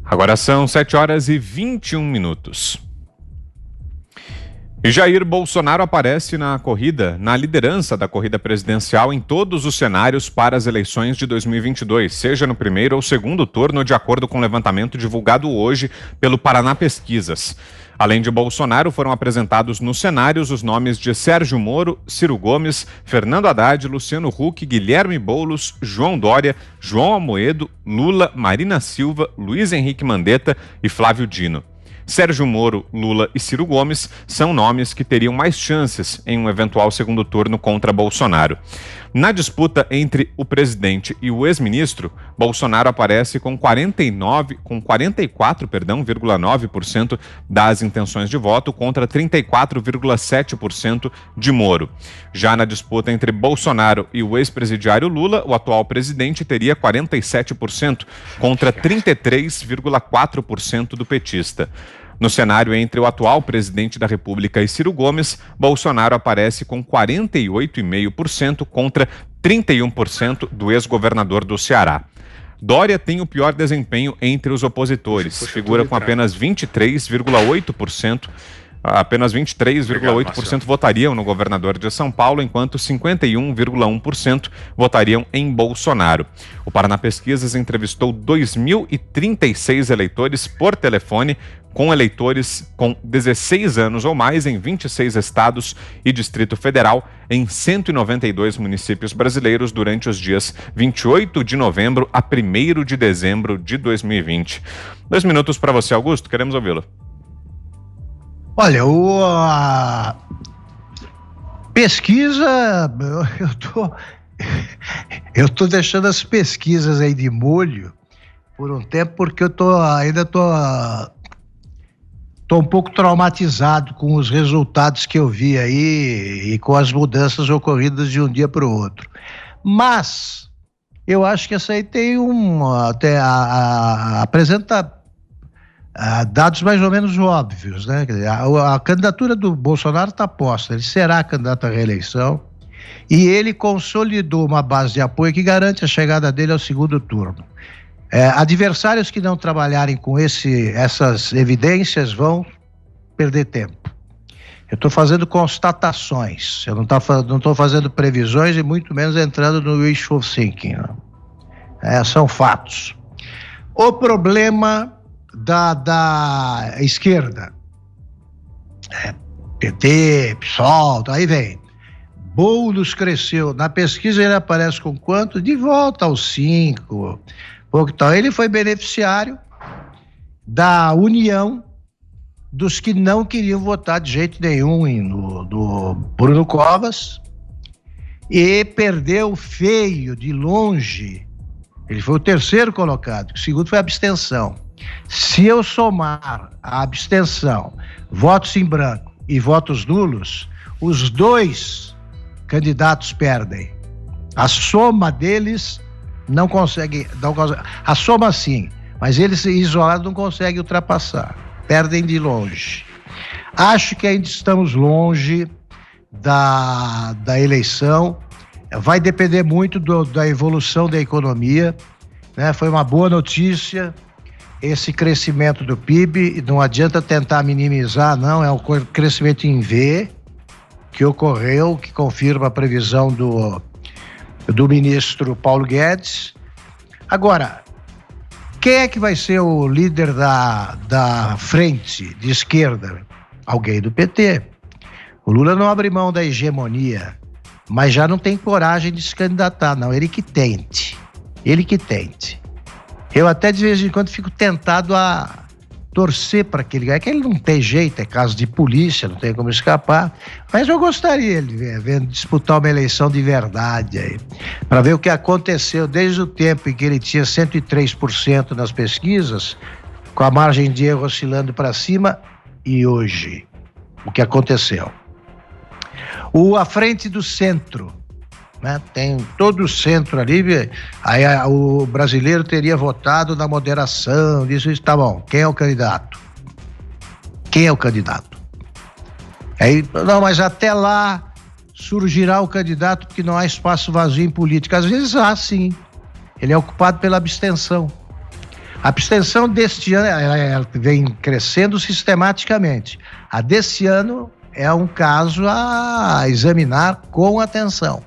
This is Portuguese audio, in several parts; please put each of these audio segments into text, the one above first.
Agora são 7h21. E Jair Bolsonaro aparece na liderança da corrida presidencial em todos os cenários para as eleições de 2022, seja no primeiro ou segundo turno, de acordo com o levantamento divulgado hoje pelo Paraná Pesquisas. Além de Bolsonaro, foram apresentados nos cenários os nomes de Sérgio Moro, Ciro Gomes, Fernando Haddad, Luciano Huck, Guilherme Boulos, João Dória, João Amoedo, Lula, Marina Silva, Luiz Henrique Mandetta e Flávio Dino. Sérgio Moro, Lula e Ciro Gomes são nomes que teriam mais chances em um eventual segundo turno contra Bolsonaro. Na disputa entre o presidente e o ex-ministro, Bolsonaro aparece com 44,9% das intenções de voto contra 34,7% de Moro. Já na disputa entre Bolsonaro e o ex-presidiário Lula, o atual presidente teria 47% contra 33,4% do petista. No cenário entre o atual presidente da República e Ciro Gomes, Bolsonaro aparece com 48,5% contra 31% do ex-governador do Ceará. Dória tem o pior desempenho entre os opositores, figura com apenas 23,8%. Apenas 23,8% votariam no governador de São Paulo, enquanto 51,1% votariam em Bolsonaro. O Paraná Pesquisas entrevistou 2.036 eleitores por telefone, com eleitores com 16 anos ou mais em 26 estados e Distrito Federal, em 192 municípios brasileiros durante os dias 28 de novembro a 1º de dezembro de 2020. 2 minutos para você, Augusto, queremos ouvi-lo. Olha, a pesquisa, eu tô deixando as pesquisas aí de molho por um tempo, porque eu ainda tô um pouco traumatizado com os resultados que eu vi aí e com as mudanças ocorridas de um dia para o outro. Mas eu acho que essa aí tem apresenta dados mais ou menos óbvios, né? A candidatura do Bolsonaro está posta, ele será candidato à reeleição e ele consolidou uma base de apoio que garante a chegada dele ao segundo turno. Adversários que não trabalharem com essas evidências vão perder tempo. Eu estou fazendo constatações, eu não estou fazendo previsões e muito menos entrando no wishful thinking. São fatos. O problema da esquerda, PT, PSOL, aí vem. Boulos cresceu, na pesquisa ele aparece com quanto? De volta aos 5, pouco tal. Ele foi beneficiário da união dos que não queriam votar de jeito nenhum no Bruno Covas e perdeu feio, de longe. Ele foi o terceiro colocado, o segundo foi a abstenção. Se eu somar a abstenção, votos em branco e votos nulos, os dois candidatos perdem. A soma deles não consegue, a soma sim, mas eles isolados não conseguem ultrapassar, perdem de longe. Acho que ainda estamos longe da eleição, vai depender muito da evolução da economia, né? Foi uma boa notícia esse crescimento do PIB, não adianta tentar minimizar, não, é um crescimento em V que ocorreu, que confirma a previsão do ministro Paulo Guedes. Agora, quem é que vai ser o líder da frente de esquerda? Alguém do PT. O Lula não abre mão da hegemonia, mas já não tem coragem de se candidatar, não, ele que tente. Eu até de vez em quando fico tentado a torcer para que ele ganhe, que ele não tem jeito, é caso de polícia, não tem como escapar, mas eu gostaria de ver disputar uma eleição de verdade aí, para ver o que aconteceu desde o tempo em que ele tinha 103% nas pesquisas, com a margem de erro oscilando para cima, e hoje, o que aconteceu. A frente do centro, né? Tem todo o centro ali, aí o brasileiro teria votado na moderação, isso está bom. Quem é o candidato? Aí, não, mas até lá surgirá o candidato porque não há espaço vazio em política. Às vezes há, sim. Ele é ocupado pela abstenção. A abstenção deste ano, ela vem crescendo sistematicamente. A desse ano é um caso a examinar com atenção.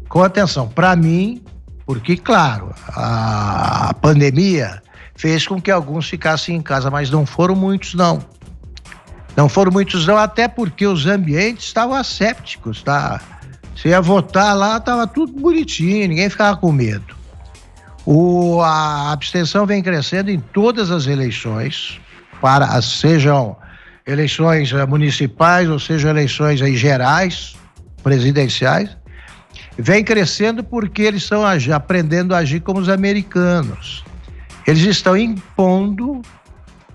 Com atenção, para mim, porque, claro, a pandemia fez com que alguns ficassem em casa, mas não foram muitos, não. Não foram muitos, não, até porque os ambientes estavam assépticos, tá? Você ia votar lá, estava tudo bonitinho, ninguém ficava com medo. A abstenção vem crescendo em todas as eleições, sejam eleições municipais ou sejam eleições aí gerais, presidenciais. Vem crescendo porque eles estão aprendendo a agir como os americanos. Eles estão impondo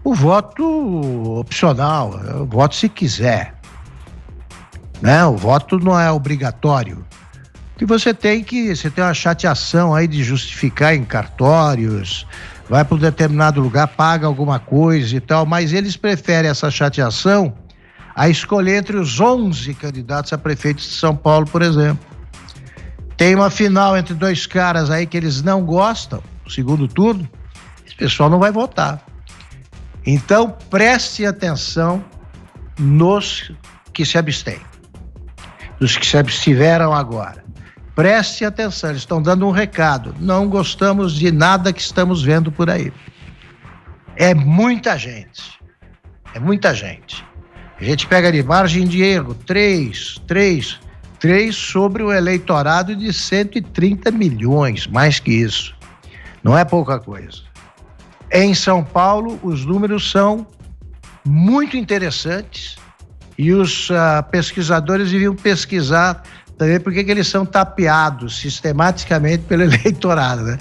o voto opcional, o voto se quiser, né? O voto não é obrigatório. Que você tem uma chateação aí de justificar em cartórios, vai para um determinado lugar, paga alguma coisa e tal, mas eles preferem essa chateação a escolher entre os 11 candidatos a prefeito de São Paulo, por exemplo. Tem uma final entre dois caras aí que eles não gostam, no segundo turno, esse pessoal não vai votar. Então, preste atenção nos que se abstêm, nos que se abstiveram agora. Preste atenção, eles estão dando um recado. Não gostamos de nada que estamos vendo por aí. É muita gente. É muita gente. A gente pega de margem de erro, 3 sobre o eleitorado de 130 milhões, mais que isso. Não é pouca coisa. Em São Paulo, os números são muito interessantes e os pesquisadores deviam pesquisar também porque eles são tapeados sistematicamente pelo eleitorado, né?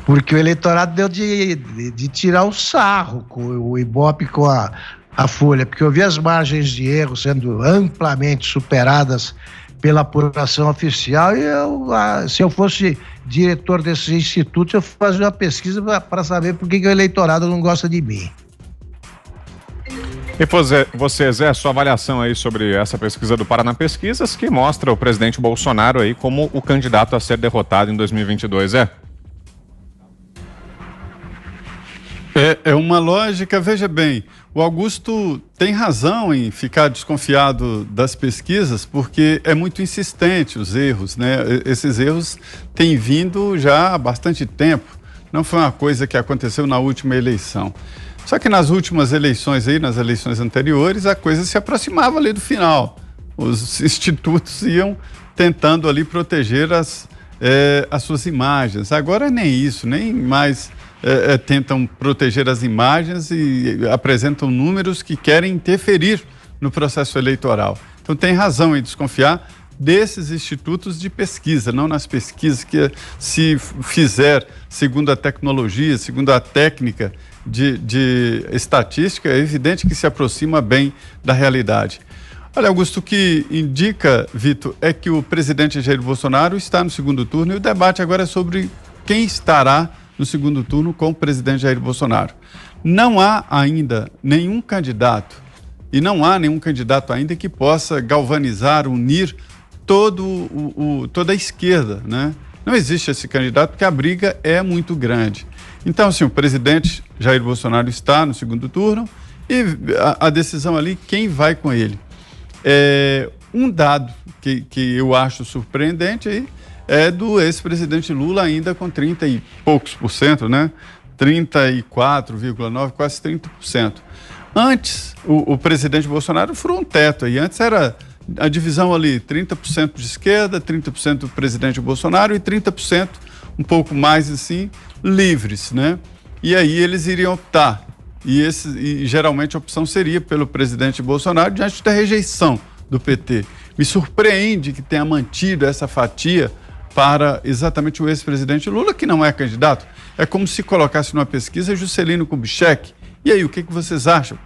Porque o eleitorado deu de tirar um sarro com o Ibope, com a Folha, porque eu vi as margens de erro sendo amplamente superadas pela apuração oficial e se eu fosse diretor desses institutos, eu fazia uma pesquisa para saber por que o eleitorado não gosta de mim. E você, Zé, sua avaliação aí sobre essa pesquisa do Paraná Pesquisas, que mostra o presidente Bolsonaro aí como o candidato a ser derrotado em 2022, É uma lógica, veja bem, o Augusto tem razão em ficar desconfiado das pesquisas, porque é muito insistente os erros, né? Esses erros têm vindo já há bastante tempo, não foi uma coisa que aconteceu na última eleição. Só que nas últimas eleições aí, nas eleições anteriores, a coisa se aproximava ali do final. Os institutos iam tentando ali proteger as suas imagens. Agora nem isso, nem mais tentam proteger as imagens e apresentam números que querem interferir no processo eleitoral. Então tem razão em desconfiar desses institutos de pesquisa, não nas pesquisas que se fizer segundo a tecnologia, segundo a técnica de estatística, é evidente que se aproxima bem da realidade. Olha, Augusto, o que indica, Vitor, é que o presidente Jair Bolsonaro está no segundo turno e o debate agora é sobre quem estará no segundo turno com o presidente Jair Bolsonaro. Não há ainda nenhum candidato, e não há nenhum candidato ainda que possa galvanizar, unir toda a esquerda, né? Não existe esse candidato porque a briga é muito grande. Então, assim, o presidente Jair Bolsonaro está no segundo turno e a decisão ali, quem vai com ele? Um dado que eu acho surpreendente aí é do ex-presidente Lula ainda com 30 e poucos por cento, né? 34,9%, quase 30%. Antes, o presidente Bolsonaro furou um teto aí. Antes era a divisão ali, 30% de esquerda, 30% do presidente Bolsonaro e 30%, um pouco mais assim, livres, né? E aí eles iriam optar. E geralmente a opção seria pelo presidente Bolsonaro diante da rejeição do PT. Me surpreende que tenha mantido essa fatia para exatamente o ex-presidente Lula, que não é candidato. É como se colocasse numa pesquisa Juscelino Kubitschek. E aí, o que vocês acham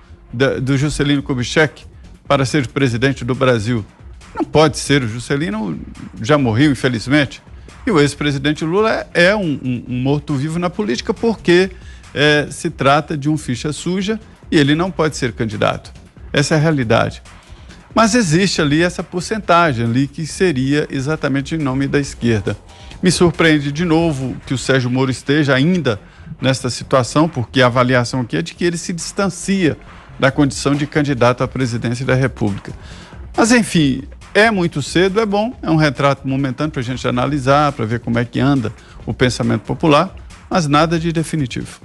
do Juscelino Kubitschek para ser presidente do Brasil? Não pode ser, o Juscelino já morreu, infelizmente. E o ex-presidente Lula é um morto-vivo na política porque se trata de um ficha suja e ele não pode ser candidato. Essa é a realidade. Mas existe ali essa porcentagem ali que seria exatamente em nome da esquerda. Me surpreende de novo que o Sérgio Moro esteja ainda nesta situação, porque a avaliação aqui é de que ele se distancia da condição de candidato à presidência da República. Mas, enfim, é muito cedo, é bom, é um retrato momentâneo para a gente analisar, para ver como é que anda o pensamento popular, mas nada de definitivo.